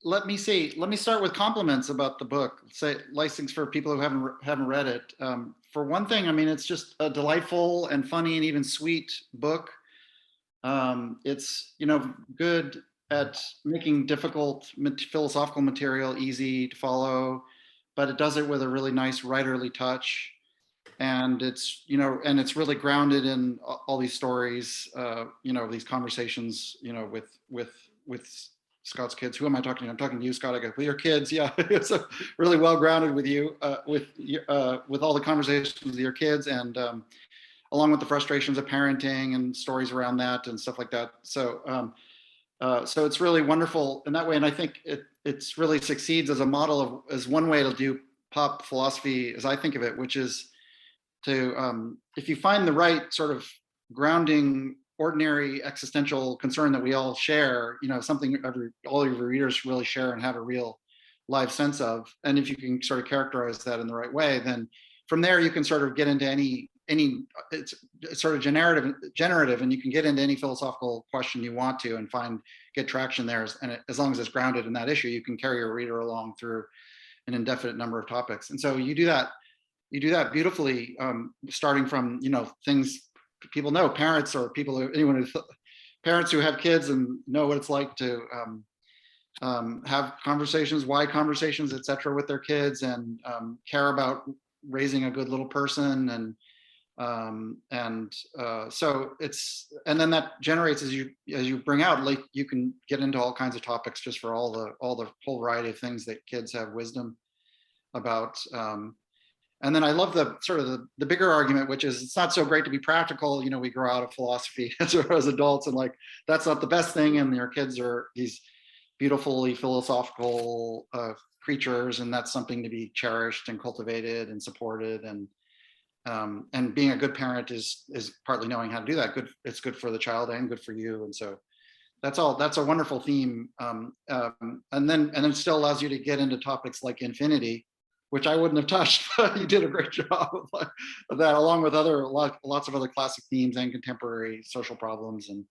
let me see. Let me start with compliments about the book. Say nice things for people who haven't read it. For one thing, I mean, it's just a delightful and funny and even sweet book. It's good at making difficult philosophical material easy to follow, but it does it with a really nice writerly touch. And it's really grounded in all these stories, these conversations, with Scott's kids. Who am I talking to? I'm talking to you, Scott. I go, with your kids. Yeah, it's really well grounded with you, with all the conversations with your kids, and along with the frustrations of parenting and stories around that and stuff like that. So it's really wonderful in that way, and I think it's really succeeds as a model as one way to do pop philosophy, as I think of it, which is to if you find the right sort of grounding, ordinary existential concern that we all share, something all of your readers really share and have a real live sense of, and if you can sort of characterize that in the right way, then from there you can sort of get into any it's sort of generative, and you can get into any philosophical question you want to and get traction there, and as long as it's grounded in that issue, you can carry your reader along through an indefinite number of topics. And so you do that beautifully, starting from things people know, parents or parents who have kids and know what it's like to have conversations, wide conversations, etc., with their kids, and care about raising a good little person, so and then that generates, as you bring out, like, you can get into all kinds of topics just for all the whole variety of things that kids have wisdom about. And then I love the sort of the bigger argument, which is it's not so great to be practical. We grow out of philosophy as adults, and like that's not the best thing. And your kids are these beautifully philosophical creatures, and that's something to be cherished and cultivated and supported. And being a good parent is partly knowing how to do that. It's good for the child and good for you. And so that's a wonderful theme. And then it still allows you to get into topics like infinity, which I wouldn't have touched, but you did a great job of that, along with lots of other classic themes and contemporary social problems and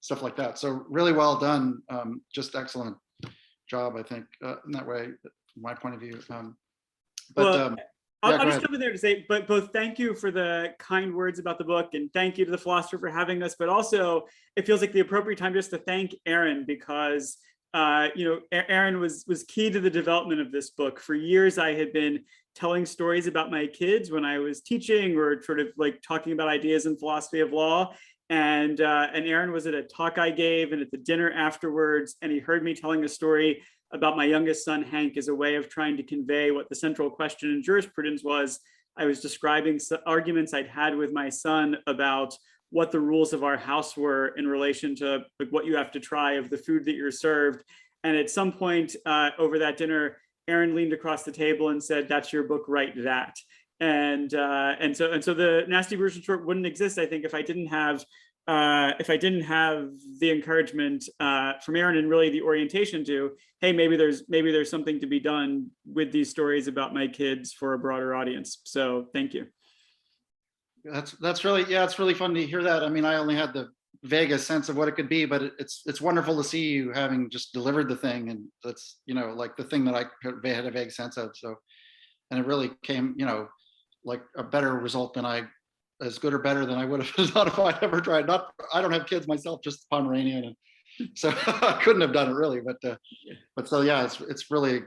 stuff like that. So really well done, just excellent job, I think, in that way, from my point of view. I'll just jump in there to say, but both thank you for the kind words about the book, and thank you to the philosopher for having us, but also it feels like the appropriate time just to thank Aaron, because Aaron was key to the development of this book. For years, I had been telling stories about my kids when I was teaching, or sort of like talking about ideas in philosophy of law. And Aaron was at a talk I gave and at the dinner afterwards, and he heard me telling a story about my youngest son, Hank, as a way of trying to convey what the central question in jurisprudence was. I was describing arguments I'd had with my son about what the rules of our house were in relation to like what you have to try of the food that you're served. And at some point over that dinner, Aaron leaned across the table and said, "That's your book, write that." And so the Nasty Version Short wouldn't exist, I think, if I didn't have the encouragement from Aaron, and really the orientation to, hey, maybe there's something to be done with these stories about my kids for a broader audience. So thank you. That's really, yeah, it's really fun to hear that. I mean, I only had the vaguest sense of what it could be, but it's wonderful to see you having just delivered the thing, and that's like the thing that I had a vague sense of. So, and it really came like a better result than as good or better than I would have done if I'd ever tried. I don't have kids myself, just Pomeranian, and so I couldn't have done it really. But so yeah, it's really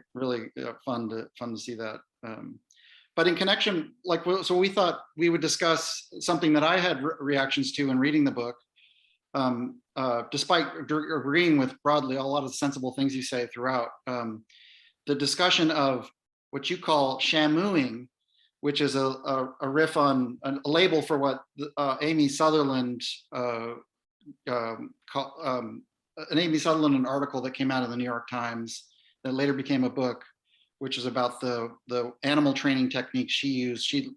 fun to see that. But in connection, so we thought we would discuss something that I had reactions to in reading the book, despite agreeing with broadly a lot of the sensible things you say throughout. The discussion of what you call shamooing, which is a riff on a label for what Amy Sutherland, an Amy Sutherland article that came out of the New York Times that later became a book, which is about the animal training techniques she used. She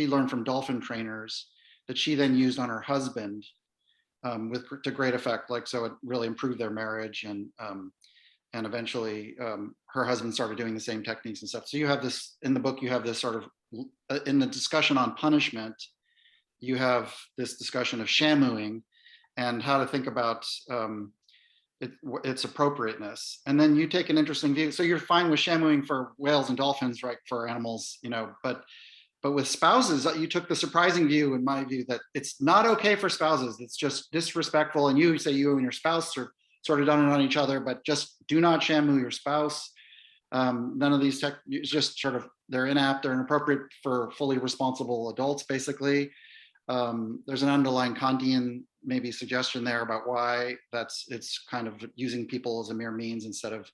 learned from dolphin trainers that she then used on her husband to great effect. So it really improved their marriage, and eventually her husband started doing the same techniques and stuff. So you have this in the book. You have this sort of in the discussion on punishment. You have this discussion of shamooing and how to think about its appropriateness. And then you take an interesting view. So you're fine with shamooing for whales and dolphins, right? For animals, but with spouses, you took the surprising view, in my view, that it's not okay for spouses. It's just disrespectful. And you say you and your spouse are sort of done it on each other, but just do not shamoo your spouse. None of these just sort of, they're inapt, they're inappropriate for fully responsible adults, basically. There's an underlying Kantian maybe suggestion there about why it's kind of using people as a mere means instead of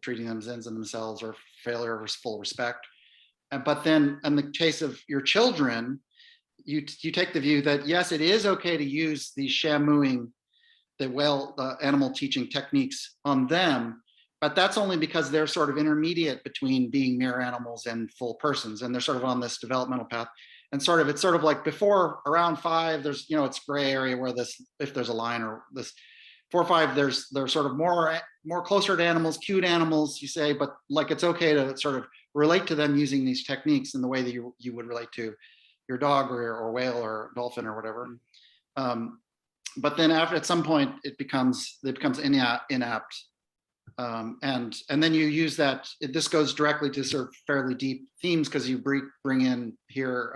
treating them as ends in themselves, or failure of full respect. But then in the case of your children, you take the view that yes, it is okay to use these shamooing, the animal teaching techniques on them, but that's only because they're sort of intermediate between being mere animals and full persons, and they're sort of on this developmental path. And it's sort of like before around 5, there's, it's gray area where if there's a line, or this 4 or 5, they're sort of more closer to animals, cute animals, you say, but like it's okay to sort of relate to them using these techniques in the way that you would relate to your dog or whale or dolphin or whatever. But then at some point it becomes inapt. And then you use that. This goes directly to sort of fairly deep themes, because you bring in here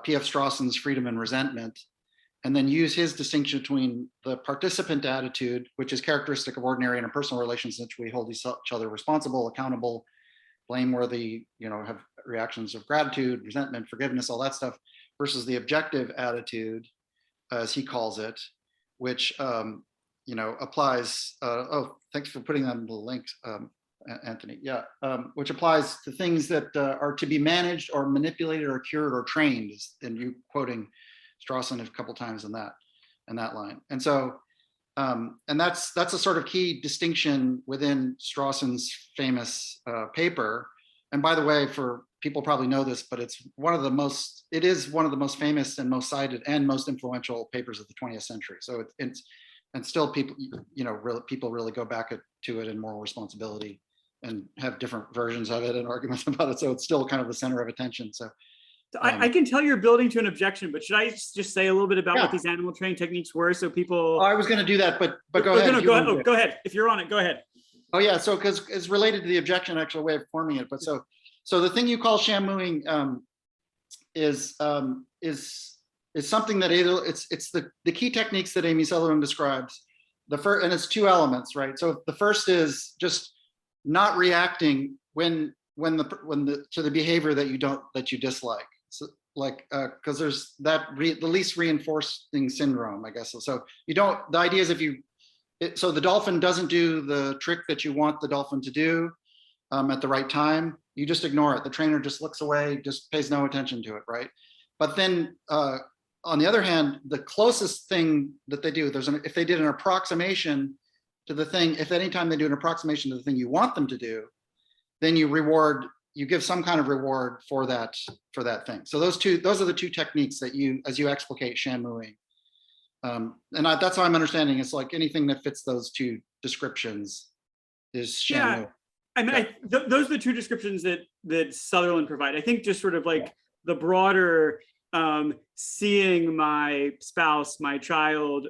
P.F. Strawson's freedom and resentment, and then use his distinction between the participant attitude, which is characteristic of ordinary interpersonal relations in which we hold each other responsible, accountable, blameworthy, have reactions of gratitude, resentment, forgiveness, all that stuff, versus the objective attitude, as he calls it, which applies. Thanks for putting that in the links, Anthony. Yeah, which applies to things that are to be managed or manipulated or cured or trained. And you quoting Strawson a couple times in that line. And so, and that's a sort of key distinction within Strawson's famous paper. And by the way, for people probably know this, but it is one of the most famous and most cited and most influential papers of the 20th century. So and still people, people really go back to it in moral responsibility and have different versions of it and arguments about it. So it's still kind of the center of attention. So I can tell you're building to an objection, but should I just say a little bit about what these animal training techniques were, so people? Oh, I was going to do that, but go ahead. Go ahead. If you're on it, go ahead. Oh yeah, so because it's related to the objection, actual way of forming it. But so the thing you call shamooing is something that it's the key techniques that Amy Sutherland describes. The first, and it's 2 elements, right? So the first is just not reacting to the behavior that you dislike. So because there's the least reinforcing syndrome, I guess. So the idea is so the dolphin doesn't do the trick that you want the dolphin to do at the right time, you just ignore it. The trainer just looks away, just pays no attention to it, right? But then on the other hand, the closest thing that they do, if they did an approximation to the thing, if anytime they do an approximation to the thing you want them to do, then you give some kind of reward for that thing. So those are the 2 techniques that as you explicate shamooing. And that's how I'm understanding. It's like anything that fits those 2 descriptions is shamooing. Yeah, I mean, those are the 2 descriptions that Sutherland provide. I think just sort of like the broader seeing my spouse, my child,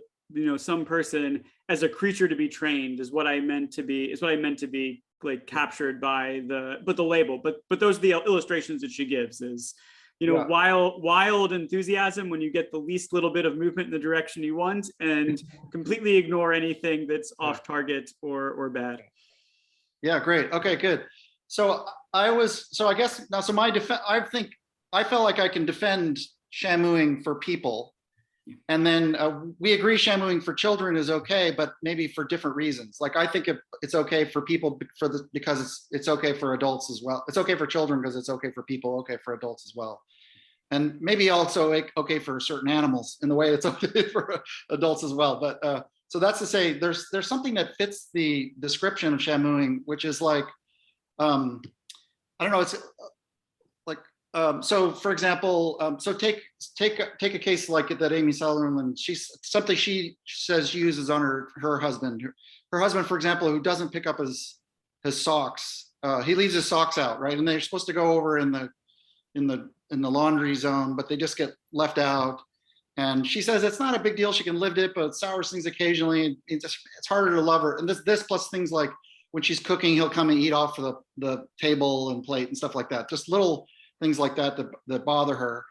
some person as a creature to be trained is what I meant to be like captured by the label. But those are the illustrations that she gives is, wild enthusiasm when you get the least little bit of movement in the direction you want, and completely ignore anything that's off target or bad. Yeah, great. Okay, good. So I guess now, so I felt like I can defend shamooing for people. And then we agree shamooing for children is okay, but maybe for different reasons. Like I think it's okay for people because it's okay for adults as well. It's okay for children because it's okay for people, okay for adults as well. And maybe also okay for certain animals in the way it's okay for adults as well. But so that's to say there's something that fits the description of shamooing, which is like, I don't know, it's like, so for example, so take a case like that Amy Sutherland, she says she uses on her husband. Her husband, for example, who doesn't pick up his socks, he leaves his socks out, right? And they're supposed to go over in the laundry zone, but they just get left out. And she says it's not a big deal. She can live it, but it sours things occasionally. It's harder to love her. And this plus things like when she's cooking, he'll come and eat off the table and plate and stuff like that. Just little things like that that bother her.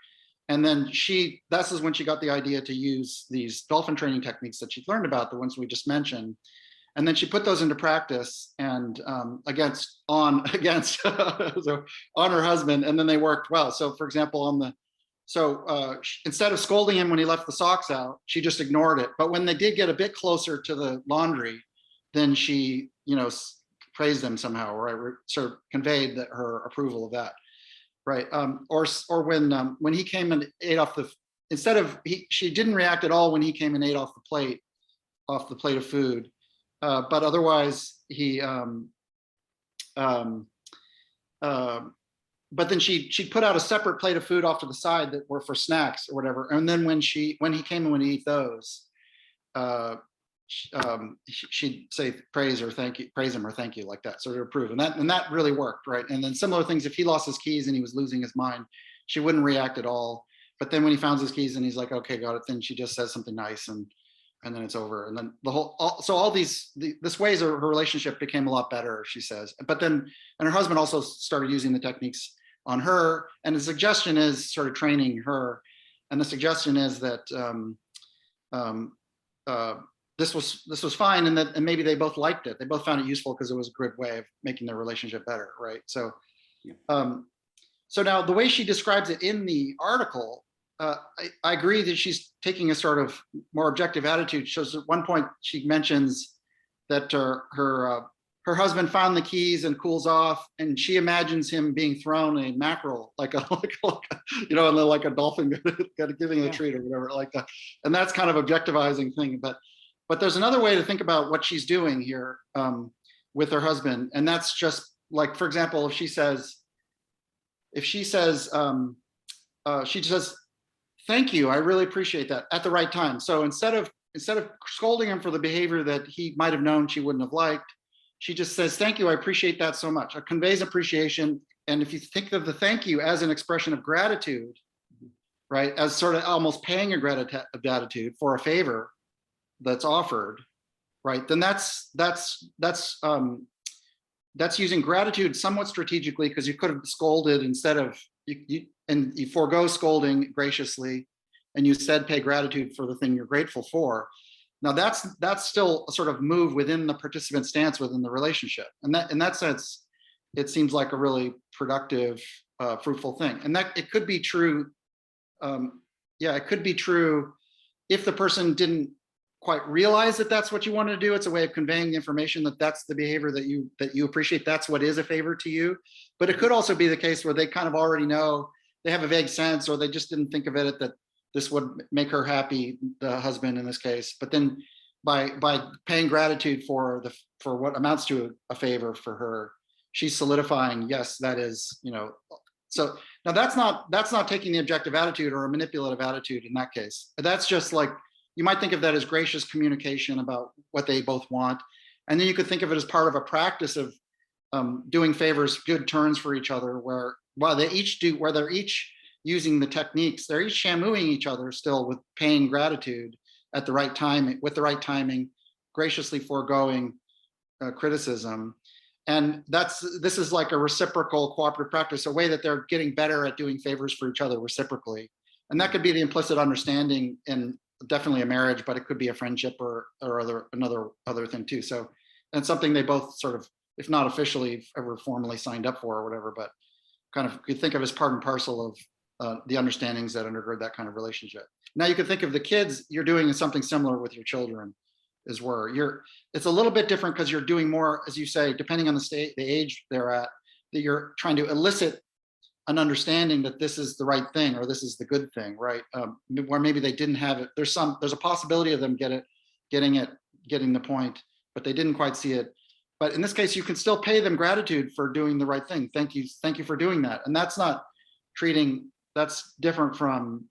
And then this is when she got the idea to use these dolphin training techniques that she'd learned about, the ones we just mentioned. And then she put those into practice and against on her husband, and then they worked well. So for example, instead of scolding him when he left the socks out, she just ignored it. But when they did get a bit closer to the laundry, then she, praised them somehow, right? Sort of conveyed her approval of that, right? Or when he came and ate off she didn't react at all when he came and ate off the plate of food, but otherwise he. But then she'd put out a separate plate of food off to the side that were for snacks or whatever. And then when he came and would eat those, she'd say praise him or thank you, like that, sort of approve. And that really worked, right? And then similar things, if he lost his keys and he was losing his mind, she wouldn't react at all. But then when he finds his keys and he's like, okay, got it, then she just says something nice and then it's over. And then this ways her relationship became a lot better, she says. But then, and her husband also started using the techniques on her, and the suggestion is sort of training her. And the suggestion is that this was fine, and maybe they both liked it. They both found it useful because it was a good way of making their relationship better, right? So, so now the way she describes it in the article, I agree that she's taking a sort of more objective attitude. Shows at one point she mentions that her husband found the keys and cools off, and she imagines him being thrown a mackerel, like a dolphin giving a treat or whatever, like that. And that's kind of objectivizing thing. But there's another way to think about what she's doing here with her husband, and that's just like, for example, she says, thank you, I really appreciate that, at the right time. So instead of scolding him for the behavior that he might have known she wouldn't have liked, she just says, thank you, I appreciate that so much. It conveys appreciation. And if you think of the thank you as an expression of gratitude, right, as sort of almost paying a gratitude for a favor that's offered, right, then that's using gratitude somewhat strategically, because you could have scolded instead of, you forego scolding graciously, and you said pay gratitude for the thing you're grateful for. Now that's still a sort of move within the participant stance within the relationship, and that in that sense, it seems like a really productive, fruitful thing. And that it could be true. It could be true if the person didn't quite realize that that's what you want to do. It's a way of conveying the information that that's the behavior that you appreciate. That's what is a favor to you. But it could also be the case where they kind of already know, they have a vague sense, or they just didn't think of it that this would make her happy, the husband in this case. But then by paying gratitude for what amounts to a favor for her, she's solidifying, yes, that is, so now that's not taking the objective attitude or a manipulative attitude in that case. That's just like, you might think of that as gracious communication about what they both want. And then you could think of it as part of a practice of doing favors, good turns for each other, where they're each using the techniques, they're each shamooing each other still with paying gratitude at the right time, with the right timing, graciously foregoing criticism. And this is like a reciprocal cooperative practice, a way that they're getting better at doing favors for each other reciprocally. And that could be the implicit understanding in definitely a marriage, but it could be a friendship or other thing too. So, and something they both sort of, if not officially ever formally signed up for or whatever, but kind of could think of as part and parcel of the understandings that undergird that kind of relationship. Now you could think of the kids, you're doing something similar with your children is where it's a little bit different, because you're doing more, as you say, depending on the age they're at, that you're trying to elicit an understanding that this is the right thing, or this is the good thing, right? Where maybe they didn't have it. There's a possibility of them getting the point, but they didn't quite see it. But in this case, you can still pay them gratitude for doing the right thing. Thank you for doing that. And that's different from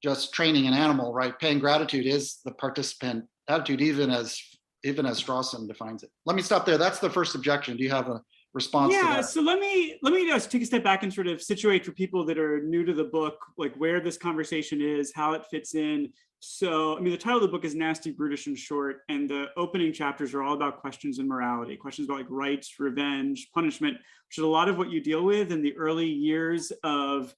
just training an animal, right? Paying gratitude is the participant attitude, even as Strawson defines it. Let me stop there. That's the first objection. Do you have response to Yeah, that. so let me just take a step back and sort of situate for people that are new to the book, like where this conversation is, how it fits in. So, I mean, the title of the book is Nasty, Brutish, and Short, and the opening chapters are all about questions in morality, questions about like rights, revenge, punishment, which is a lot of what you deal with in the early years of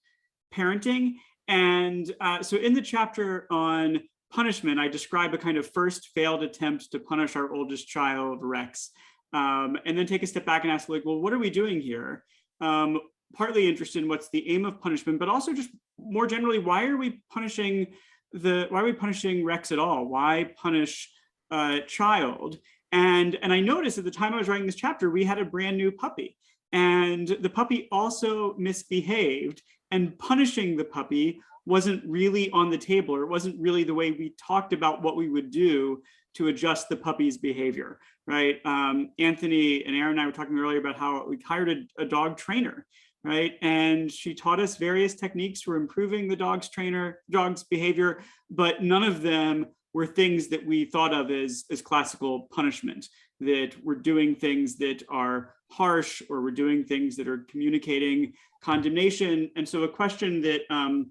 parenting. And so in the chapter on punishment, I describe a kind of first failed attempt to punish our oldest child, Rex. And then take a step back and ask, like, well, what are we doing here? Partly interested in what's the aim of punishment, but also just more generally, why are we punishing Rex at all? Why punish a child? And I noticed at the time I was writing this chapter, we had a brand new puppy, and the puppy also misbehaved, and punishing the puppy wasn't really on the table, or it wasn't really the way we talked about what we would do to adjust the puppy's behavior, right? Anthony and Aaron and I were talking earlier about how we hired a dog trainer, right? And she taught us various techniques for improving the dog's behavior, but none of them were things that we thought of as classical punishment, that we're doing things that are harsh, or we're doing things that are communicating condemnation. And so a question that I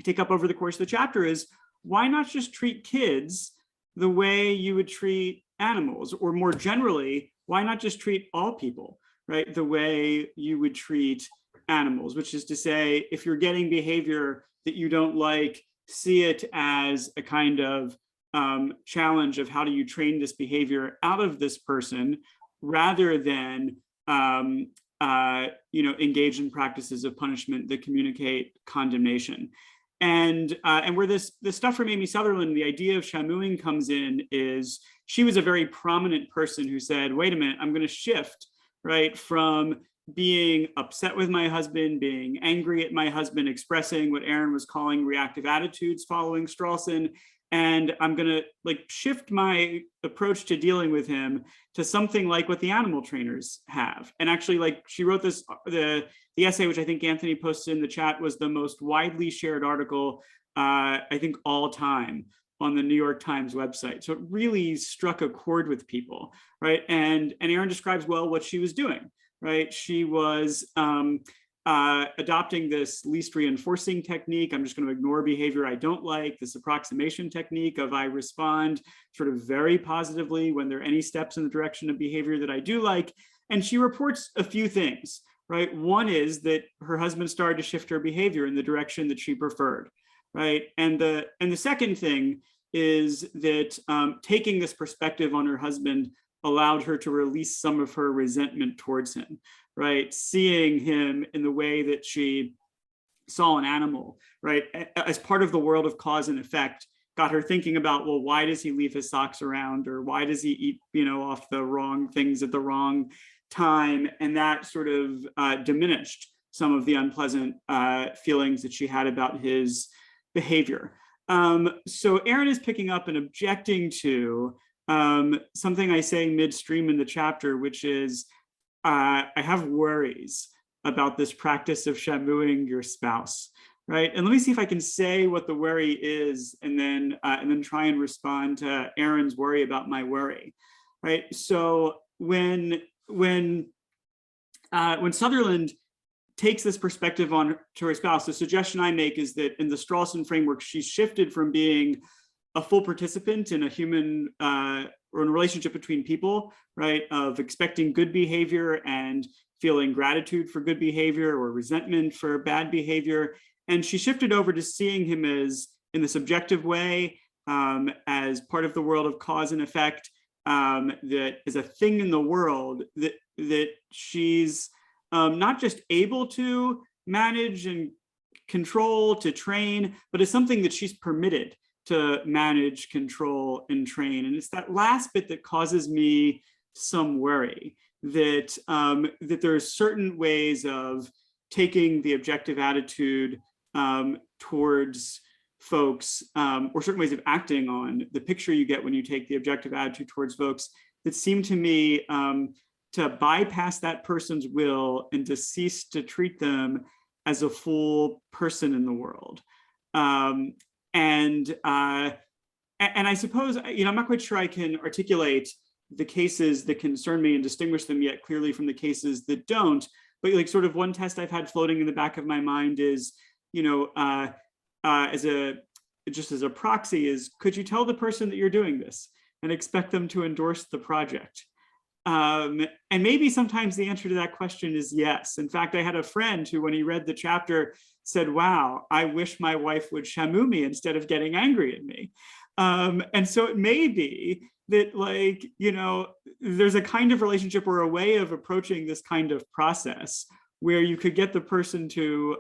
take up over the course of the chapter is, why not just treat kids the way you would treat animals? Or more generally, why not just treat all people, right, the way you would treat animals? Which is to say, if you're getting behavior that you don't like, see it as a kind of challenge of how do you train this behavior out of this person, rather than engage in practices of punishment that communicate condemnation. And where this stuff from Amy Sutherland, the idea of shamooing comes in, is she was a very prominent person who said, wait a minute, I'm going to shift, right, from being upset with my husband, being angry at my husband, expressing what Aaron was calling reactive attitudes following Strawson, and I'm going to like shift my approach to dealing with him to something like what the animal trainers have. And actually, like, she wrote this, the essay, which I think Anthony posted in the chat, was the most widely shared article, I think all time, on the New York Times website. So it really struck a chord with people, right? And Aaron describes well what she was doing, right? She was adopting this least reinforcing technique. I'm just going to ignore behavior I don't like. This approximation technique of I respond sort of very positively when there are any steps in the direction of behavior that I do like. And she reports a few things, right? One is that her husband started to shift her behavior in the direction that she preferred, right? And the second thing is that taking this perspective on her husband allowed her to release some of her resentment towards him, right? Seeing him in the way that she saw an animal, right, as part of the world of cause and effect, got her thinking about, well, why does he leave his socks around? Or why does he eat, off the wrong things at the wrong time? And that sort of diminished some of the unpleasant feelings that she had about his behavior. So Aaron is picking up and objecting to something I say midstream in the chapter, which is, I have worries about this practice of shamooing your spouse, right? And let me see if I can say what the worry is, and then try and respond to Aaron's worry about my worry, right? So when Sutherland takes this perspective on to her spouse, the suggestion I make is that in the Strawson framework, she's shifted from being a full participant in a human or in a relationship between people, right, of expecting good behavior and feeling gratitude for good behavior or resentment for bad behavior. And she shifted over to seeing him as, in this objective way, as part of the world of cause and effect, that is a thing in the world that she's not just able to manage and control, to train, but is something that she's permitted to manage, control, and train. And it's that last bit that causes me some worry, that there are certain ways of taking the objective attitude towards folks, or certain ways of acting on the picture you get when you take the objective attitude towards folks, that seem to me to bypass that person's will and to cease to treat them as a full person in the world. And I suppose, I'm not quite sure I can articulate the cases that concern me and distinguish them yet clearly from the cases that don't. But like sort of one test I've had floating in the back of my mind is, you know, just as a proxy is, could you tell the person that you're doing this and expect them to endorse the project? And maybe sometimes the answer to that question is yes. In fact, I had a friend who, when he read the chapter, said, wow, I wish my wife would shamoo me instead of getting angry at me. And so it may be that, like, you know, there's a kind of relationship or a way of approaching this kind of process where you could get the person to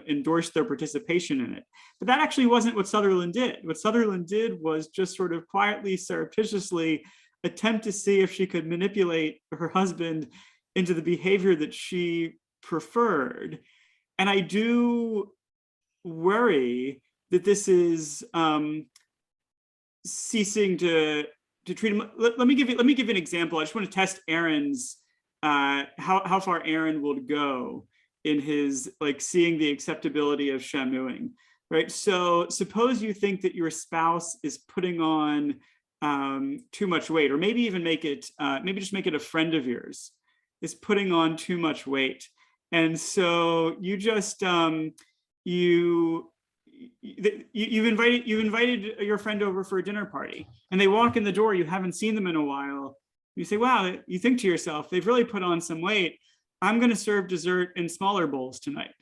endorse their participation in it. But that actually wasn't what Sutherland did. What Sutherland did was just sort of quietly, surreptitiously attempt to see if she could manipulate her husband into the behavior that she preferred. And I do worry that this is ceasing to treat him. Let me give you an example. I just want to test Aaron's how far Aaron will go in his like seeing the acceptability of shamooing, right? So suppose you think that your spouse is putting on too much weight, or maybe even maybe just make it a friend of yours is putting on too much weight, and so you just you've invited your friend over for a dinner party, and they walk in the door. You haven't seen them in a while. You say, wow, you think to yourself, they've really put on some weight. I'm going to serve dessert in smaller bowls tonight.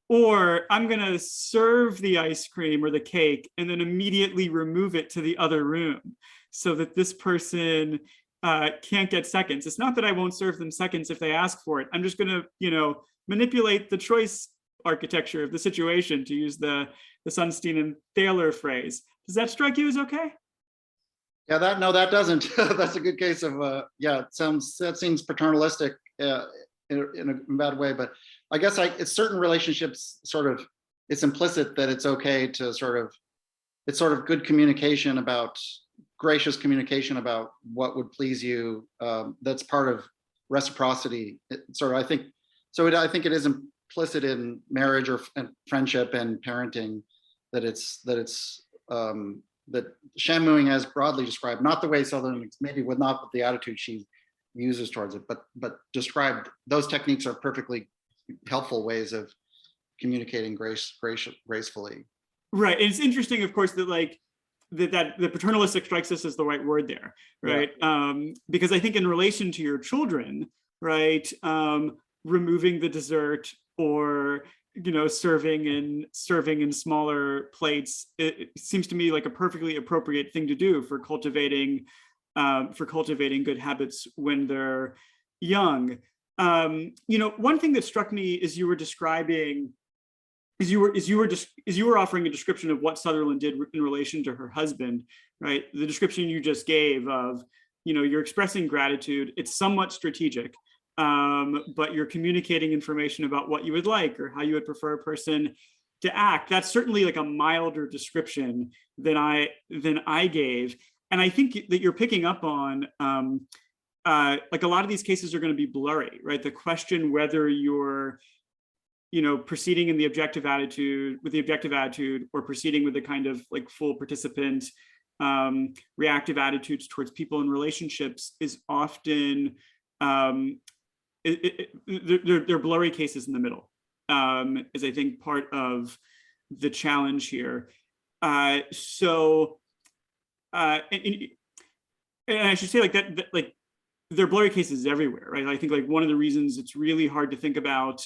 Or I'm going to serve the ice cream or the cake and then immediately remove it to the other room so that this person can't get seconds. It's not that I won't serve them seconds if they ask for it. I'm just going to, you know, manipulate the choice architecture of the situation, to use the Sunstein and Thaler phrase. Does that strike you as okay? Yeah, that doesn't. That's a good case of yeah. That seems paternalistic in a bad way, but I guess it's certain relationships sort of, it's implicit that it's okay to it's sort of good communication about, gracious communication about what would please you. That's part of reciprocity. I think it is implicit in marriage and friendship and parenting that that shamooing, as broadly described, not the way Sutherland, maybe with not the attitude she uses towards it, but described, those techniques are perfectly helpful ways of communicating gracefully. Right. And it's interesting, of course, that like that the paternalistic strikes us as the right word there, right? Yeah. Because I think in relation to your children, right, removing the dessert or, you know, serving in smaller plates, it seems to me like a perfectly appropriate thing to do for cultivating good habits when they're young. You know, one thing that struck me as you were describing, as you were offering a description of what Sutherland did in relation to her husband, right? The description you just gave of, you know, you're expressing gratitude. It's somewhat strategic. But you're communicating information about what you would like or how you would prefer a person to act. That's certainly like a milder description than I gave. And I think that you're picking up on like a lot of these cases are going to be blurry, right? The question whether you're, you know, proceeding in the objective attitude or proceeding with the kind of like full participant reactive attitudes towards people in relationships is often there are blurry cases in the middle, is I think part of the challenge here. And I should say like that like there are blurry cases everywhere, right? I think like one of the reasons it's really hard to think about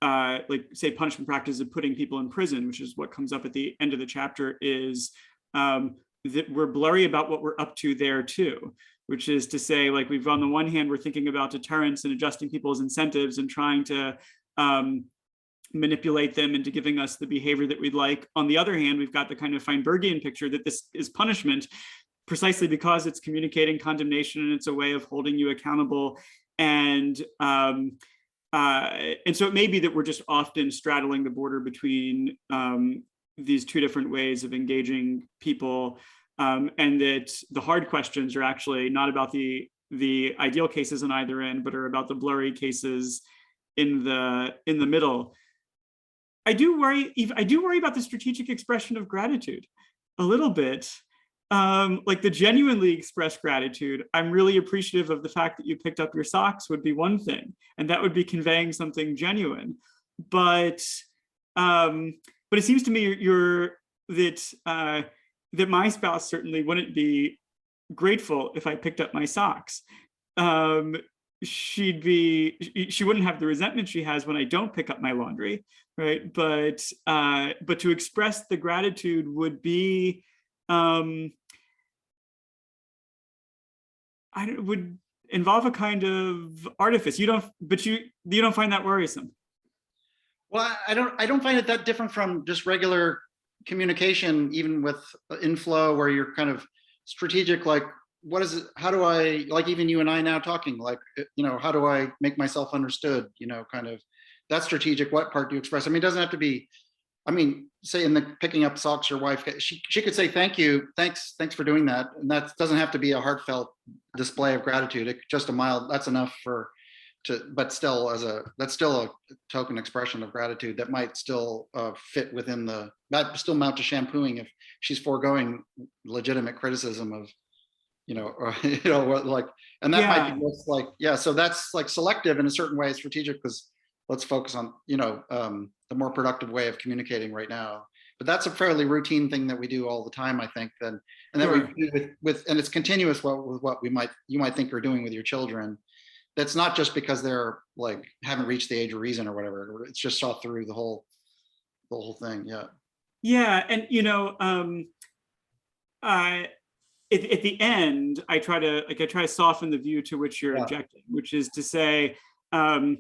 like say punishment practice of putting people in prison, which is what comes up at the end of the chapter, is that we're blurry about what we're up to there too. Which is to say, like, we've on the one hand, we're thinking about deterrence and adjusting people's incentives and trying to manipulate them into giving us the behavior that we'd like. On the other hand, we've got the kind of Feinbergian picture that this is punishment precisely because it's communicating condemnation and it's a way of holding you accountable. And so it may be that we're just often straddling the border between these two different ways of engaging people. And that the hard questions are actually not about the ideal cases on either end, but are about the blurry cases in the middle. I do worry about the strategic expression of gratitude a little bit, Like the genuinely expressed gratitude, I'm really appreciative of the fact that you picked up your socks would be one thing, and that would be conveying something genuine. But but it seems to me that my spouse certainly wouldn't be grateful if I picked up my socks. Um, she wouldn't have the resentment she has when I don't pick up my laundry, right? But to express the gratitude would be would involve a kind of artifice. You don't find that worrisome. Well, I don't find it that different from just regular communication, even with inflow, where you're kind of strategic, like, what is it, how do I, like even you and I now talking, like, how do I make myself understood, kind of that strategic, what part do you express? I mean, it doesn't have to be, say in the picking up socks, your wife, she could say, thank you, thanks for doing that. And that doesn't have to be a heartfelt display of gratitude. Just a mild, that's enough but still that's still a token expression of gratitude that might still fit within that still amount to shampooing if she's foregoing legitimate criticism of, like, and that might be just like, yeah, so that's like selective in a certain way, strategic, because let's focus on, the more productive way of communicating right now. But that's a fairly routine thing that we do all the time, I think, and that we do and it's continuous with what you might think you're doing with your children. That's not just because they're like haven't reached the age of reason or whatever. It's just saw through the whole thing. Yeah. Yeah, and at the end, I try to soften the view to which you're objecting, which is to say, I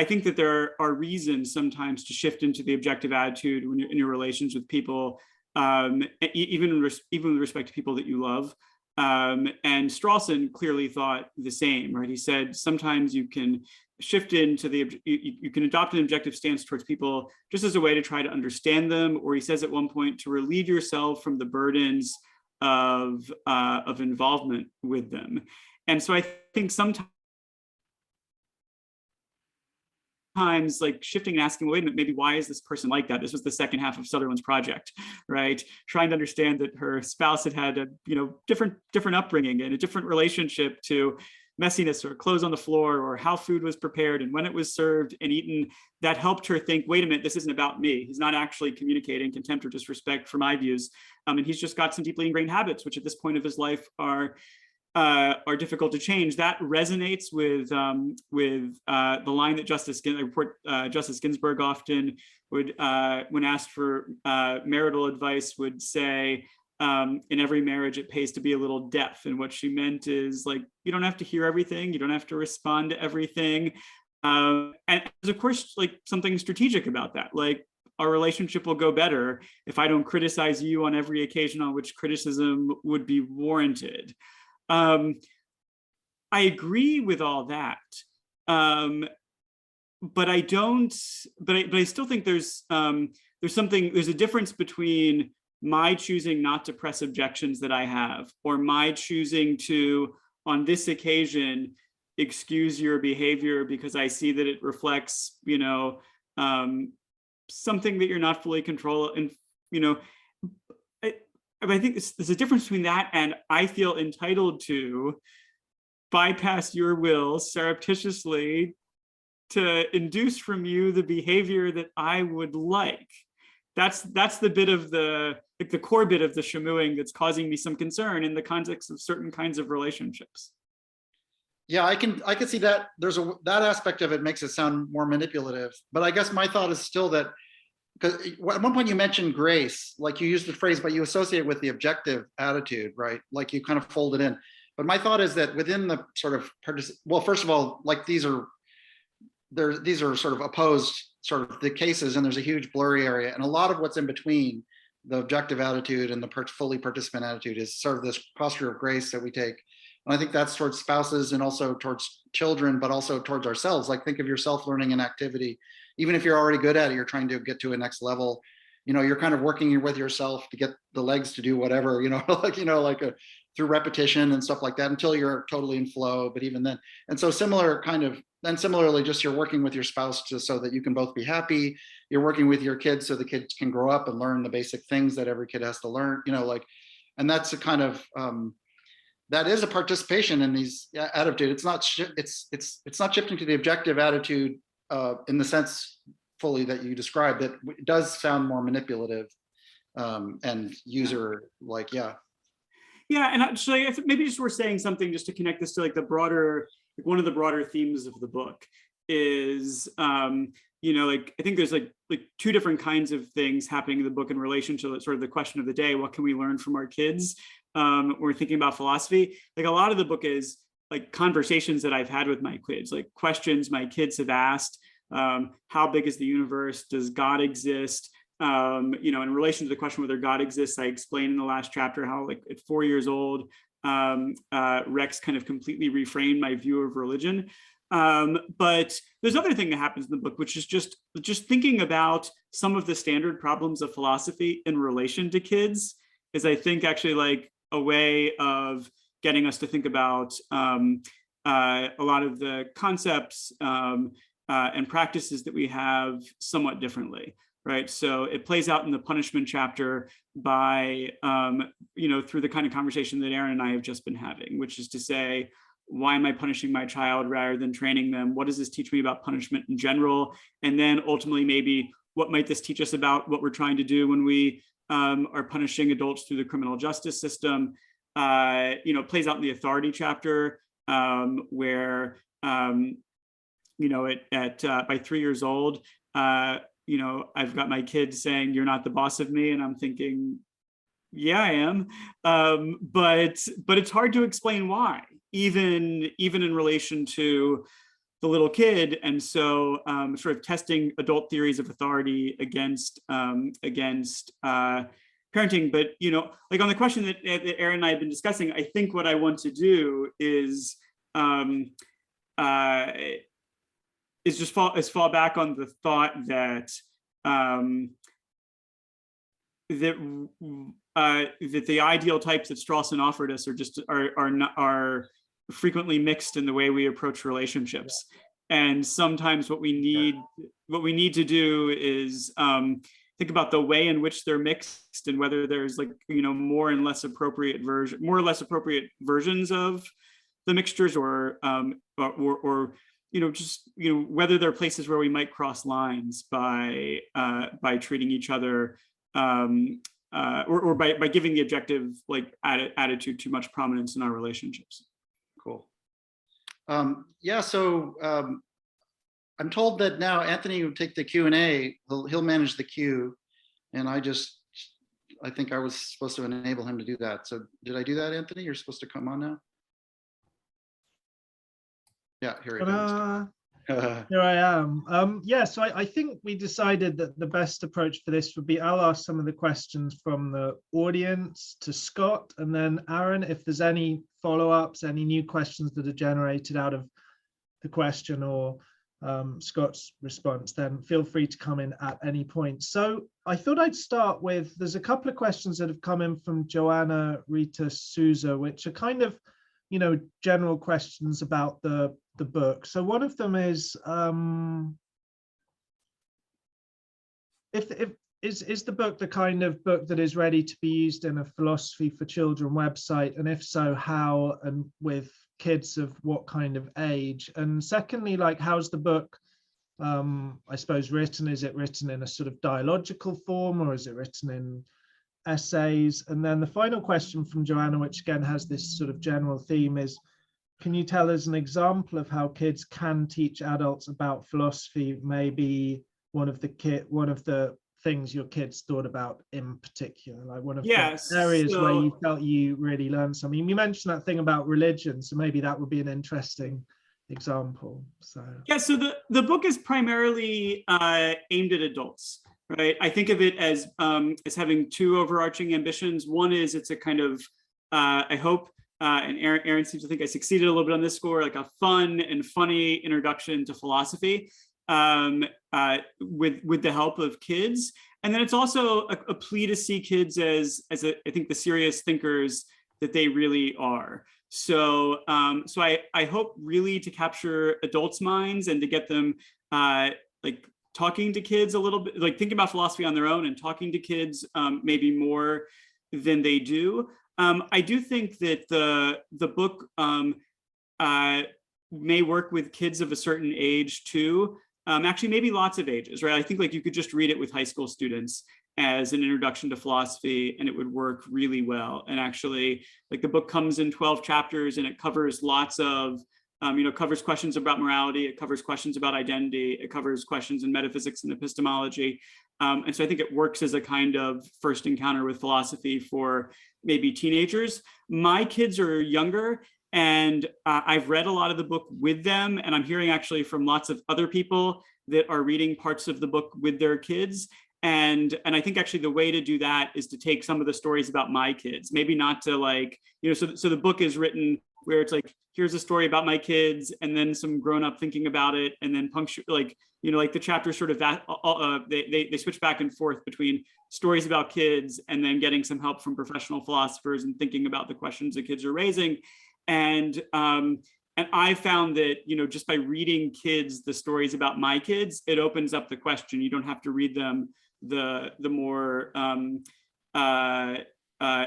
think that there are reasons sometimes to shift into the objective attitude when you're in your relations with people, even with respect to people that you love. And Strawson clearly thought the same, right? He said sometimes you can shift into you can adopt an objective stance towards people just as a way to try to understand them, or he says at one point to relieve yourself from the burdens of involvement with them. And so I think sometimes like shifting and asking, wait a minute, maybe why is this person like that? This was the second half of Sutherland's project, right? Trying to understand that her spouse had a different upbringing and a different relationship to messiness or clothes on the floor or how food was prepared and when it was served and eaten. That helped her think, wait a minute, this isn't about me. He's not actually communicating contempt or disrespect for my views. And he's just got some deeply ingrained habits, which at this point of his life are difficult to change. That resonates with the line that Justice Ginsburg often would, when asked for marital advice, would say, in every marriage, it pays to be a little deaf. And what she meant is, like, you don't have to hear everything. You don't have to respond to everything. And there's, of course, like something strategic about that. Like, our relationship will go better if I don't criticize you on every occasion on which criticism would be warranted. I agree with all that, but I don't. But I still think there's a difference between my choosing not to press objections that I have, or my choosing to, on this occasion, excuse your behavior because I see that it reflects, something that you're not fully controlling. And I think there's a difference between that and I feel entitled to bypass your will surreptitiously to induce from you the behavior that I would like. That's the bit of the core bit of the shamooing that's causing me some concern in the context of certain kinds of relationships. Yeah, I can see that that aspect of it makes it sound more manipulative. But I guess my thought is still that, because at one point you mentioned grace, like you used the phrase, but you associate it with the objective attitude, right? Like you kind of fold it in. But my thought is that within the sort of, well, first of all, like these are sort of opposed sort of the cases, and there's a huge blurry area. And a lot of what's in between the objective attitude and the fully participant attitude is sort of this posture of grace that we take. And I think that's towards spouses and also towards children, but also towards ourselves. Like, think of yourself learning an activity. Even if you're already good at it, you're trying to get to a next level. You're kind of working with yourself to get the legs to do whatever, through repetition and stuff like that until you're totally in flow. But even then, and so similarly, just you're working with your spouse so that you can both be happy. You're working with your kids so the kids can grow up and learn the basic things that every kid has to learn, and that's a kind of that is a participation in these attitude. It's not it's not shifting to the objective attitude in the sense fully that you described. That it does sound more manipulative and user like, yeah. Yeah, and actually, I think maybe just we're saying something just to connect this to like the broader, like one of the broader themes of the book is, like I think there's like two different kinds of things happening in the book in relation to sort of the question of the day: what can we learn from our kids? When we're thinking about philosophy, like a lot of the book is like conversations that I've had with my kids, like questions my kids have asked. How big is the universe? Does God exist? In relation to the question whether God exists, I explained in the last chapter how, like, at 4 years old, Rex kind of completely reframed my view of religion. But there's another thing that happens in the book, which is just thinking about some of the standard problems of philosophy in relation to kids is, I think, actually like a way of getting us to think about a lot of the concepts and practices that we have somewhat differently. Right. So it plays out in the punishment chapter by, through the kind of conversation that Aaron and I have just been having, which is to say, why am I punishing my child rather than training them? What does this teach me about punishment in general? And then ultimately, maybe what might this teach us about what we're trying to do when we are punishing adults through the criminal justice system? Plays out in the authority chapter where, by 3 years old, I've got my kids saying, "You're not the boss of me," and I'm thinking, yeah, I am. But it's hard to explain why, even in relation to the little kid. And so sort of testing adult theories of authority against parenting. But, like on the question that Aaron and I have been discussing, I think what I want to do is just fall back on the thought that that the ideal types that Strawson offered us are frequently mixed in the way we approach relationships. And sometimes what we need to do is think about the way in which they're mixed and whether there's more or less appropriate versions of the mixtures, or whether there are places where we might cross lines by treating each other or by giving the objective attitude too much prominence in our relationships. Cool. So I'm told that now Anthony will take the Q&A. He'll manage the queue, and I think I was supposed to enable him to do that. So did I do that, Anthony? You're supposed to come on now. Yeah, here he comes. Here I am. So I think we decided that the best approach for this would be I'll ask some of the questions from the audience to Scott, and then Aaron, if there's any follow-ups, any new questions that are generated out of the question or Scott's response, then feel free to come in at any point. So I thought I'd start with, there's a couple of questions that have come in from Joanna Rita Souza, which are kind of, general questions about the book. So one of them is, is the book the kind of book that is ready to be used in a philosophy for children website? And if so, how, and with kids of what kind of age? And secondly, how's the book, I suppose, written? Is it written in a sort of dialogical form, or is it written in essays? And then the final question from Joanna, which again has this sort of general theme, is, can you tell us an example of how kids can teach adults about philosophy? Maybe one of the things your kids thought about in particular, like one of the areas where you felt you really learned something. You mentioned that thing about religion, so maybe that would be an interesting example. So the book is primarily aimed at adults, right? I think of it as having two overarching ambitions. One is it's a kind of I hope, and Aaron seems to think I succeeded a little bit on this score, like a fun and funny introduction to philosophy with the help of kids. And then it's also a plea to see kids as I think the serious thinkers that they really are. So I hope really to capture adults' minds and to get them talking to kids a little bit, thinking about philosophy on their own and talking to kids maybe more than they do. I do think that the book may work with kids of a certain age too. Actually, maybe lots of ages, right? I think like you could just read it with high school students as an introduction to philosophy, and it would work really well. And actually, like the book comes in 12 chapters, and it covers lots of, covers questions about morality, it covers questions about identity, it covers questions in metaphysics and epistemology. And so I think it works as a kind of first encounter with philosophy for maybe teenagers. My kids are younger, and I've read a lot of the book with them, and I'm hearing actually from lots of other people that are reading parts of the book with their kids. And I think actually the way to do that is to take some of the stories about my kids, maybe not to like, so the book is written where it's like, here's a story about my kids, and then some grown up thinking about it, and then puncture, like the chapters sort of they switch back and forth between stories about kids and then getting some help from professional philosophers and thinking about the questions that kids are raising. And I found that, just by reading kids the stories about my kids, it opens up the question. You don't have to read them the more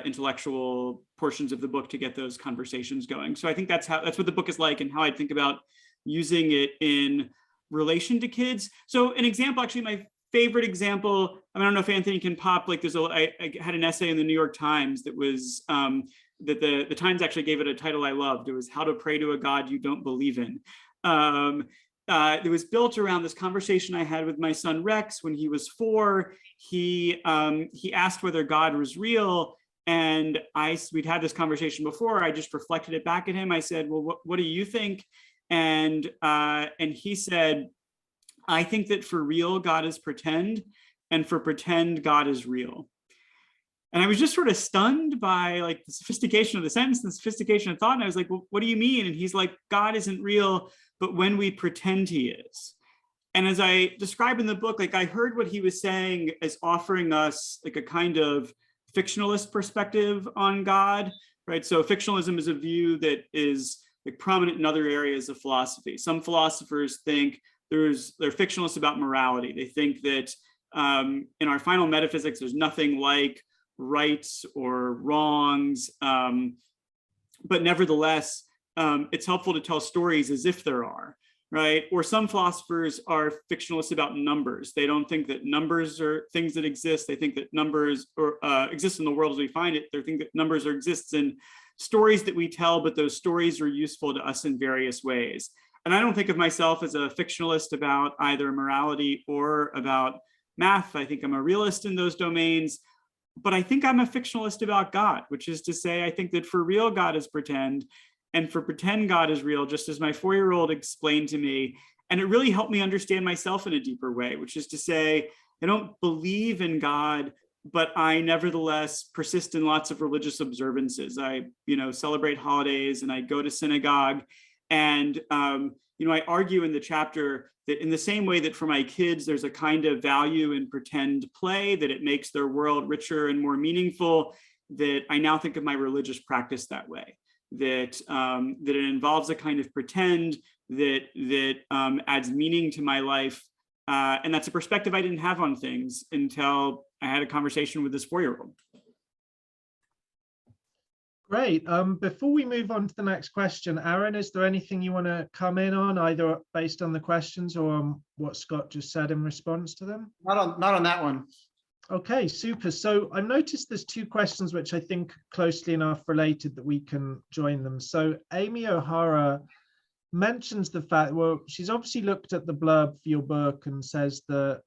intellectual portions of the book to get those conversations going. So I think that's what the book is like, and how I think about using it in relation to kids. So an example, actually my favorite example, I don't know if Anthony can pop, like I had an essay in the New York Times that was, that the Times actually gave it a title I loved. It was How to Pray to a God You Don't Believe In. It was built around this conversation I had with my son Rex when he was 4. He asked whether God was real, and we'd had this conversation before. I just reflected it back at him. I said, well, what do you think? And he said, I think that for real, God is pretend, and for pretend, God is real. And I was just sort of stunned by like the sophistication of the sentence, the sophistication of thought. And I was like, well, what do you mean? And he's like, God isn't real, but when we pretend he is. And as I describe in the book, like I heard what he was saying as offering us like a kind of fictionalist perspective on God, right? So fictionalism is a view that is like prominent in other areas of philosophy. Some philosophers think they're fictionalists about morality. They think that in our final metaphysics, there's nothing like rights or wrongs, but nevertheless, it's helpful to tell stories as if there are, right? Or some philosophers are fictionalists about numbers. They don't think that numbers are things that exist. They think that numbers exist in the world as we find it. They think that numbers exists in stories that we tell, but those stories are useful to us in various ways. And I don't think of myself as a fictionalist about either morality or about math. I think I'm a realist in those domains. But I think I'm a fictionalist about God, which is to say, I think that for real, God is pretend, and for pretend, God is real, just as my 4-year-old explained to me. And it really helped me understand myself in a deeper way, which is to say, I don't believe in God, but I nevertheless persist in lots of religious observances. I, celebrate holidays, and I go to synagogue. And, I argue in the chapter that in the same way that for my kids, there's a kind of value in pretend play, that it makes their world richer and more meaningful, that I now think of my religious practice that way, that it involves a kind of pretend that adds meaning to my life. And that's a perspective I didn't have on things until I had a conversation with this 4-year-old. Great. Before we move on to the next question, Aaron, is there anything you want to come in on, either based on the questions or on what Scott just said in response to them? Not on that one. Okay, super. So I've noticed there's 2 questions which I think are closely enough related that we can join them. So Amy O'Hara mentions the fact, well, she's obviously looked at the blurb for your book and says that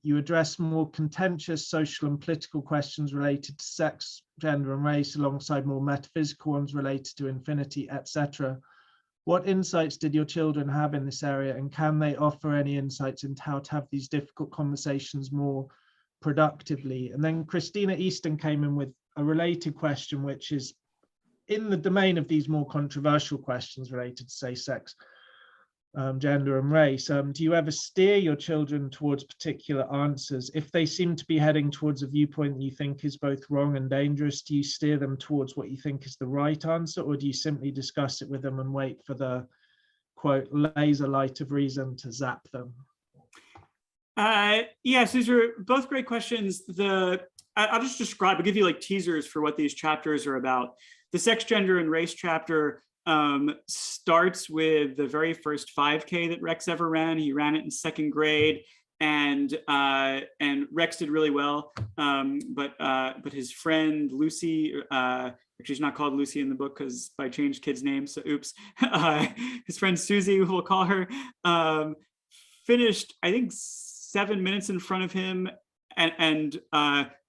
you address more contentious social and political questions related to sex, gender, and race, alongside more metaphysical ones related to infinity, etc. What insights did your children have in this area, and can they offer any insights into how to have these difficult conversations more productively? And then Christina Easton came in with a related question, which is in the domain of these more controversial questions related to, say, sex, gender and race. Do you ever steer your children towards particular answers? If they seem to be heading towards a viewpoint that you think is both wrong and dangerous, do you steer them towards what you think is the right answer, or do you simply discuss it with them and wait for the, quote, laser light of reason to zap them? Yes, these are both great questions. I'll just describe, I'll give you like teasers for what these chapters are about. The sex, gender, and race chapter starts with the very first 5K that Rex ever ran. He ran it in 2nd grade, and Rex did really well. But his friend Lucy, actually she's not called Lucy in the book because I changed kids' names, so oops. His friend Susie, we'll call her, finished I think 7 minutes in front of him, and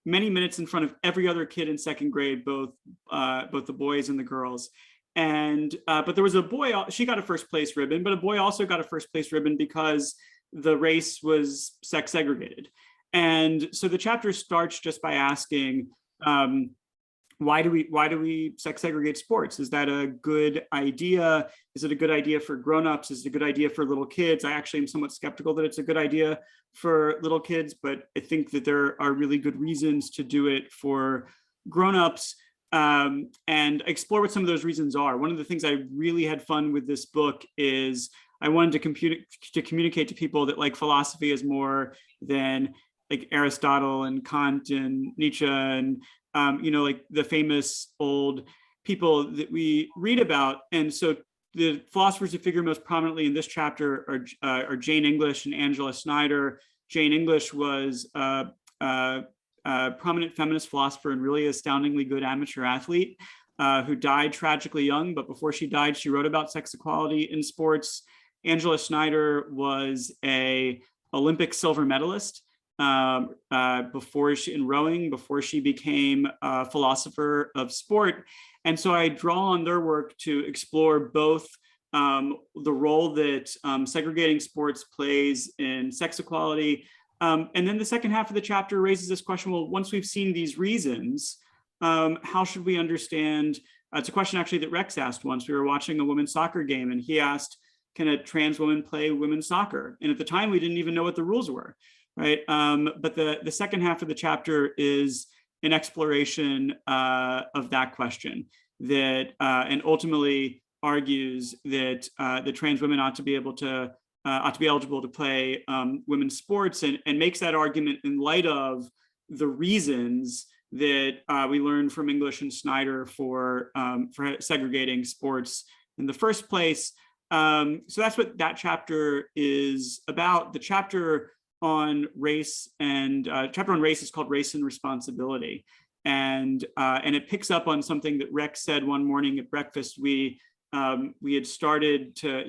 many minutes in front of every other kid in 2nd grade, both the boys and the girls. And but there was a boy, she got a 1st place ribbon, but a boy also got a 1st place ribbon because the race was sex segregated. And so the chapter starts just by asking, why do we sex segregate sports? Is that a good idea? Is it a good idea for grown-ups? Is it a good idea for little kids? I actually am somewhat skeptical that it's a good idea for little kids, but I think that there are really good reasons to do it for grown-ups, and explore what some of those reasons are. One of the things I really had fun with this book is I wanted to communicate to people that like philosophy is more than like Aristotle and Kant and Nietzsche and like the famous old people that we read about. And so the philosophers who figure most prominently in this chapter are Jane English and Angela Snyder. Jane English was a prominent feminist philosopher and really astoundingly good amateur athlete who died tragically young. But before she died, she wrote about sex equality in sports. Angela Snyder was an Olympic silver medalist in rowing before she became a philosopher of sport. And so I draw on their work to explore both the role that segregating sports plays in sex equality. And then the second half of the chapter raises this question, well, once we've seen these reasons, how should we understand? It's a question actually that Rex asked once. We were watching a women's soccer game and he asked, can a trans woman play women's soccer? And at the time, we didn't even know what the rules were, right? But the second half of the chapter is an exploration of that question that, and ultimately argues that the trans women ought to be eligible to play women's sports, and makes that argument in light of the reasons that we learned from English and Snyder for segregating sports in the first place. So that's what that chapter is about. The chapter on race is called Race and Responsibility, and it picks up on something that Rex said one morning at breakfast. We started to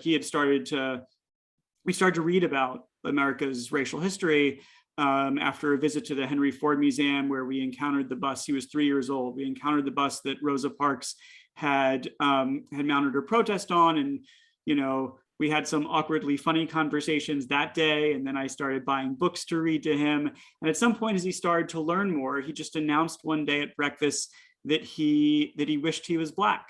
read about America's racial history after a visit to the Henry Ford Museum, where we encountered the bus. He was 3 years old. We encountered the bus that Rosa Parks had mounted her protest on, and we had some awkwardly funny conversations that day. And then I started buying books to read to him. And at some point, as he started to learn more, he just announced one day at breakfast that he wished he was Black.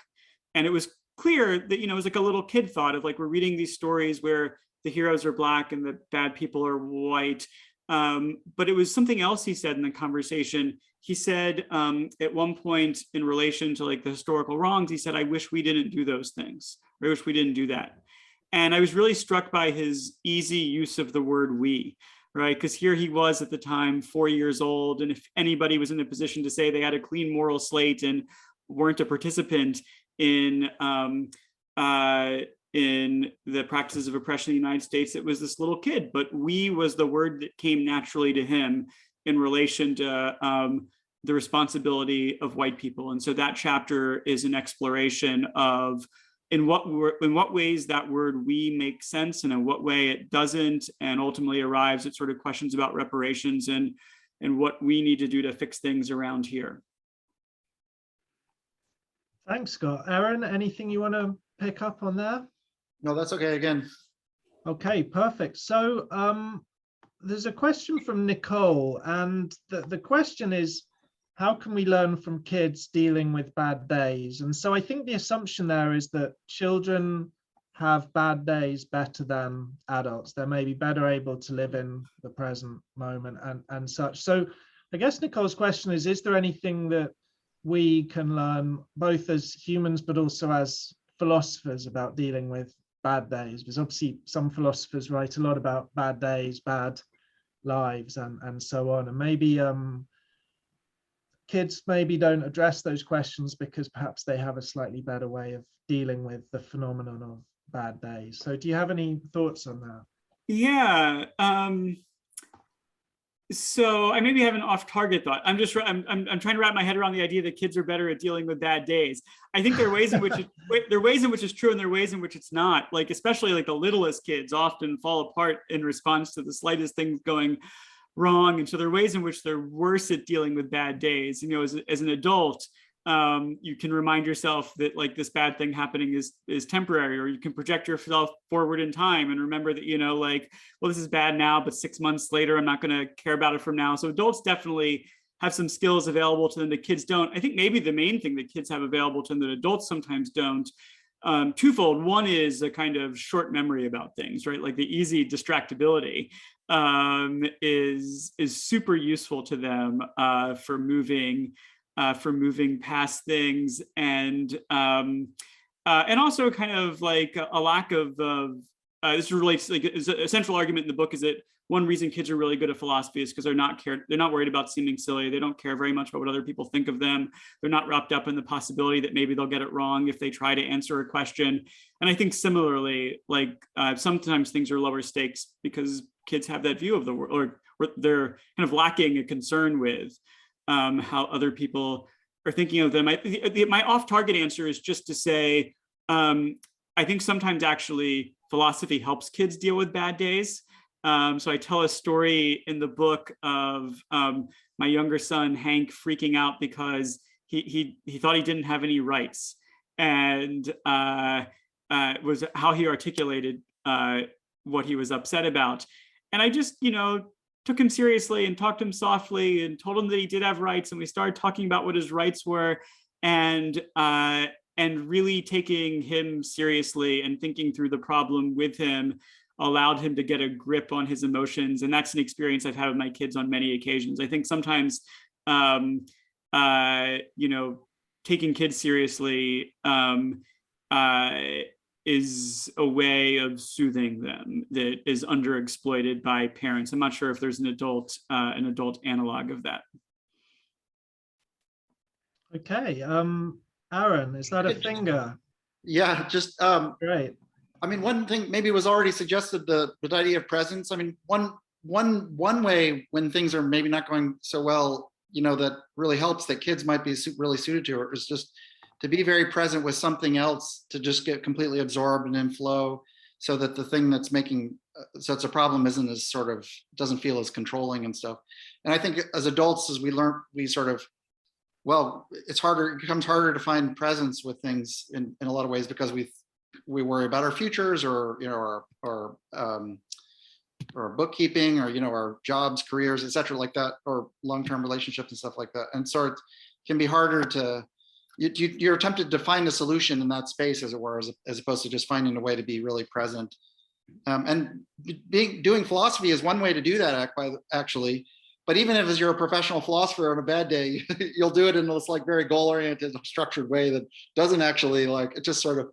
And it was clear that, it was like a little kid thought of like, we're reading these stories where the heroes are Black and the bad people are white. But it was something else he said in the conversation. He said at one point in relation to like the historical wrongs, he said, I wish we didn't do those things. I wish we didn't do that. And I was really struck by his easy use of the word we, right? Because here he was at the time, 4 years old. And if anybody was in a position to say they had a clean moral slate and weren't a participant in the practices of oppression in the United States, it was this little kid. But we was the word that came naturally to him in relation to the responsibility of white people. And so that chapter is an exploration of in what ways that word we makes sense and in what way it doesn't, and ultimately arrives at sort of questions about reparations and what we need to do to fix things around here. Thanks, Scott. Aaron, anything you want to pick up on there? No, that's okay again. Okay, perfect. So there's a question from Nicole, and the question is, how can we learn from kids dealing with bad days? And so I think the assumption there is that children have bad days better than adults. They're maybe better able to live in the present moment and such. So I guess Nicole's question is there anything that we can learn both as humans but also as philosophers about dealing with bad days? Because obviously some philosophers write a lot about bad days, bad lives, and so on. And maybe kids maybe don't address those questions because perhaps they have a slightly better way of dealing with the phenomenon of bad days. So do you have any thoughts on that? Yeah. So I maybe have an off-target thought. I'm trying to wrap my head around the idea that kids are better at dealing with bad days. I think there are ways in which there are ways in which it's true, and there are ways in which it's not. Like especially like the littlest kids often fall apart in response to the slightest things going wrong, and so there are ways in which they're worse at dealing with bad days. You know, as an adult, you can remind yourself that like this bad thing happening is temporary, or you can project yourself forward in time and remember that, you know, like, well, this is bad now, but 6 months later, I'm not going to care about it from now. So adults definitely have some skills available to them that kids don't. I think maybe the main thing that kids have available to them that adults sometimes don't, twofold. One is a kind of short memory about things, right? Like the easy distractibility is super useful to them for moving past things, and also kind of like a lack of this relates, like a central argument in the book is that one reason kids are really good at philosophy is because they're not worried about seeming silly. They don't care very much about what other people think of them. They're not wrapped up in the possibility that maybe they'll get it wrong if they try to answer a question. And I think similarly, like sometimes things are lower stakes because kids have that view of the world, or they're kind of lacking a concern with how other people are thinking of them. My off-target answer is just to say, I think sometimes actually philosophy helps kids deal with bad days. So I tell a story in the book of my younger son, Hank, freaking out because he thought he didn't have any rights. And was how he articulated what he was upset about. And I just, you know, took him seriously and talked to him softly and told him that he did have rights. And we started talking about what his rights were, and really taking him seriously and thinking through the problem with him allowed him to get a grip on his emotions. And that's an experience I've had with my kids on many occasions. I think sometimes, you know, taking kids seriously is a way of soothing them that is underexploited by parents. I'm not sure if there's an adult analog of that. Okay, Aaron, is that a finger? Yeah, just Great. I mean, one thing maybe was already suggested, the idea of presence. I mean, one way when things are maybe not going so well, you know, that really helps that kids might be really suited to, is just to be very present with something else, to just get completely absorbed and in flow, so that the thing that's making so it's a problem isn't as sort of, doesn't feel as controlling and stuff. And I think as adults, as we learn, we sort of, well, it becomes harder to find presence with things in a lot of ways, because we worry about our futures, or, you know, or bookkeeping, or, you know, our jobs, careers, etc., like that, or long-term relationships and stuff like that. And so it can be harder to, you're tempted to find a solution in that space, as it were, as opposed to just finding a way to be really present. And doing philosophy is one way to do that, actually. But even if you're a professional philosopher on a bad day, you'll do it in this like very goal-oriented, structured way that doesn't actually, like, it just sort of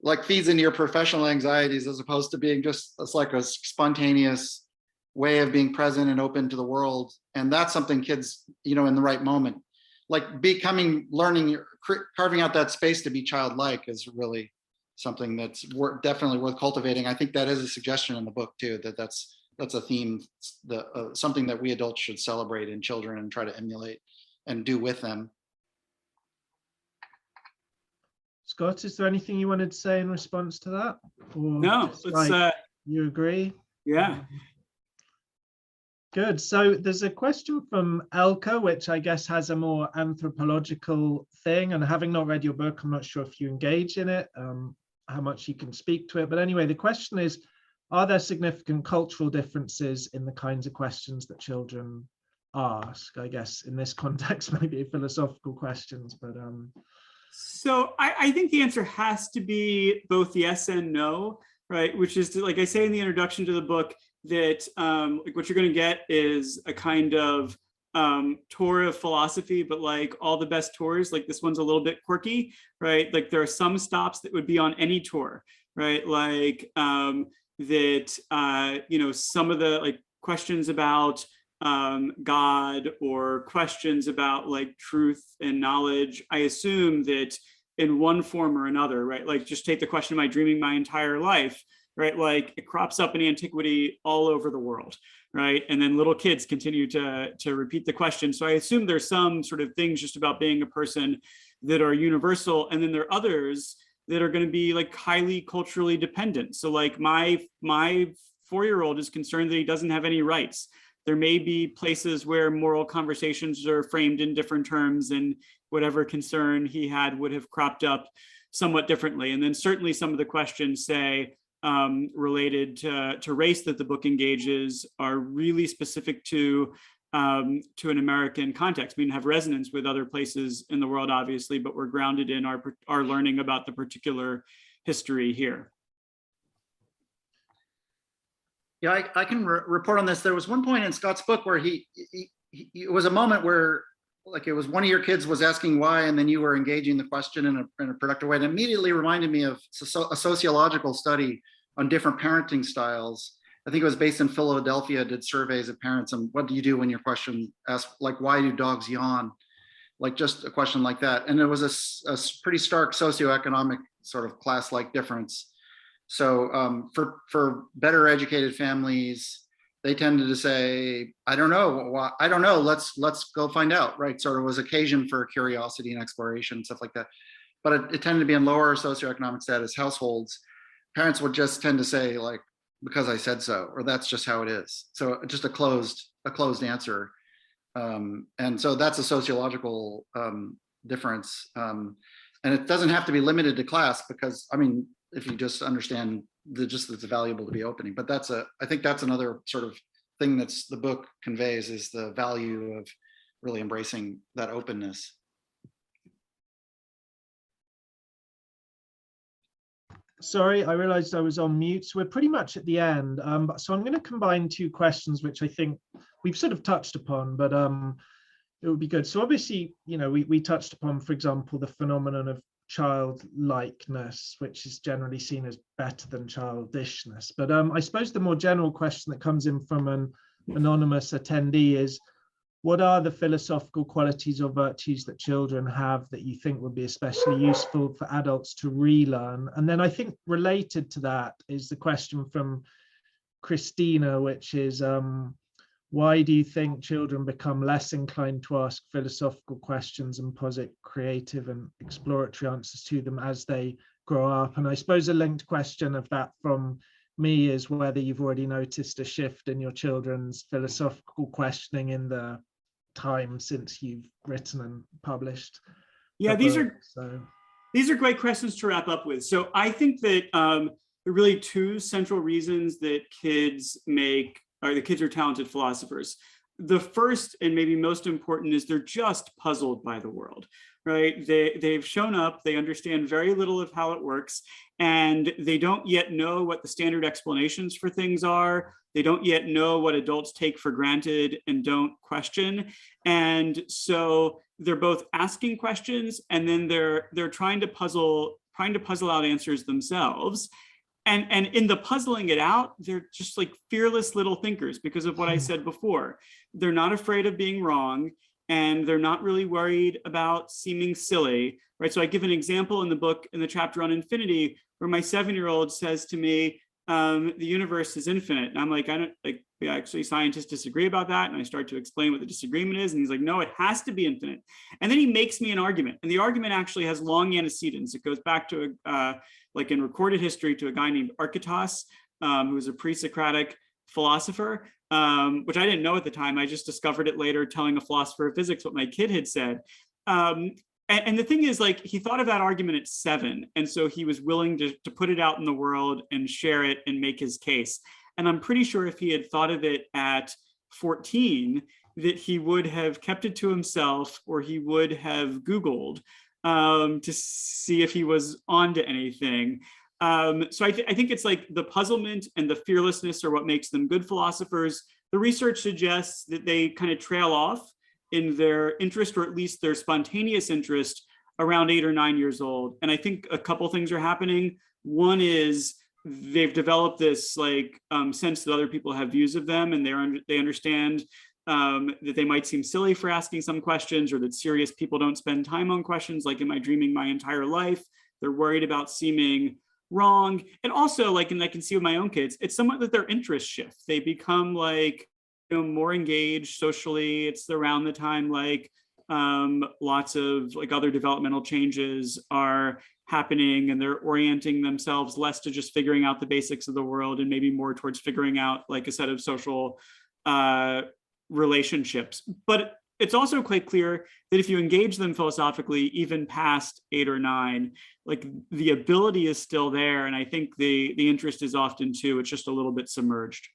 like feeds into your professional anxieties, as opposed to being just, it's like a spontaneous way of being present and open to the world. And that's something kids, you know, in the right moment, like learning, carving out that space to be childlike is really something that's definitely worth cultivating. I think that is a suggestion in the book too, that's a theme, something that we adults should celebrate in children and try to emulate and do with them. Scott, is there anything you wanted to say in response to that? Or no, let's, you agree? Yeah. Good. So there's a question from Elka, which I guess has a more anthropological thing. And having not read your book, I'm not sure if you engage in it, how much you can speak to it. But anyway, the question is, are there significant cultural differences in the kinds of questions that children ask? I guess in this context, maybe philosophical questions, but So I think the answer has to be both yes and no, right? Which is to, like I say in the introduction to the book, that like what you're going to get is a kind of tour of philosophy, but like all the best tours, like this one's a little bit quirky, right? Like there are some stops that would be on any tour, right? Like that, you know, some of the like questions about God or questions about like truth and knowledge, I assume that in one form or another, right? Like just take the question, am I dreaming my entire life, right? Like it crops up in antiquity all over the world, right? And then little kids continue to repeat the question. So I assume there's some sort of things just about being a person that are universal. And then there are others that are going to be like highly culturally dependent. So like my 4-year-old is concerned that he doesn't have any rights. There may be places where moral conversations are framed in different terms, and whatever concern he had would have cropped up somewhat differently. And then certainly some of the questions, say, related to race that the book engages are really specific to an American context. I mean, have resonance with other places in the world, obviously, but we're grounded in our learning about the particular history here. Yeah, I can report on this. There was one point in Scott's book where it was a moment where, like, it was one of your kids was asking why, and then you were engaging the question in a productive way. And it immediately reminded me of a sociological study on different parenting styles. I think it was based in Philadelphia, did surveys of parents and what do you do when your question asks, like, why do dogs yawn? Like just a question like that. And it was a pretty stark socioeconomic sort of class-like difference. So for better educated families, they tended to say, I don't know, let's go find out, right? Sort of was occasion for curiosity and exploration, stuff like that. But it tended to be in lower socioeconomic status households. Parents would just tend to say, like, because I said so, or that's just how it is. So just a closed answer. And so that's a sociological difference. And it doesn't have to be limited to class, because, I mean, if you just understand it's valuable to be opening. But I think that's another sort of thing that's the book conveys, is the value of really embracing that openness. Sorry, I realized I was on mute. So we're pretty much at the end. So I'm going to combine two questions, which I think we've sort of touched upon, but it would be good. So obviously, you know, we touched upon, for example, the phenomenon of childlikeness, which is generally seen as better than childishness. But I suppose the more general question that comes in from an anonymous attendee is, what are the philosophical qualities or virtues that children have that you think would be especially useful for adults to relearn? And then I think related to that is the question from Christina, which is, why do you think children become less inclined to ask philosophical questions and posit creative and exploratory answers to them as they grow up? And I suppose a linked question of that from me is whether you've already noticed a shift in your children's philosophical questioning in the time since you've written and published. Yeah, these are great questions to wrap up with. So I think that there are really two central reasons that kids are talented philosophers. The first and maybe most important is they're just puzzled by the world, right? They've shown up, they understand very little of how it works, and they don't yet know what the standard explanations for things are. They don't yet know what adults take for granted and don't question. And so they're both asking questions, and then they're trying to puzzle out answers themselves. And in the puzzling it out, they're just like fearless little thinkers because of what I said before. They're not afraid of being wrong, and they're not really worried about seeming silly, right? So I give an example in the book, in the chapter on infinity, where my 7-year-old says to me, the universe is infinite. And I'm like, actually scientists disagree about that. And I start to explain what the disagreement is. And he's like, no, it has to be infinite. And then he makes me an argument. And the argument actually has long antecedents. It goes back to, like in recorded history, to a guy named Archytas, who was a pre-Socratic philosopher, which I didn't know at the time. I just discovered it later, telling a philosopher of physics what my kid had said. And the thing is, like, he thought of that argument at 7. And so he was willing to put it out in the world and share it and make his case. And I'm pretty sure if he had thought of it at 14, that he would have kept it to himself, or he would have Googled to see if he was onto anything. So I think it's like the puzzlement and the fearlessness are what makes them good philosophers. The research suggests that they kind of trail off in their interest, or at least their spontaneous interest, around 8 or 9 years old. And I think a couple things are happening. One is they've developed this like sense that other people have views of them, and they understand that they might seem silly for asking some questions, or that serious people don't spend time on questions like, am I dreaming my entire life? They're worried about seeming wrong. And also, like, and I can see with my own kids, it's somewhat that their interests shift. They become like, more engaged socially. It's around the time like lots of like other developmental changes are happening, and they're orienting themselves less to just figuring out the basics of the world and maybe more towards figuring out like a set of social relationships. But it's also quite clear that if you engage them philosophically, even past 8 or 9, like the ability is still there. And I think the interest is often too, it's just a little bit submerged.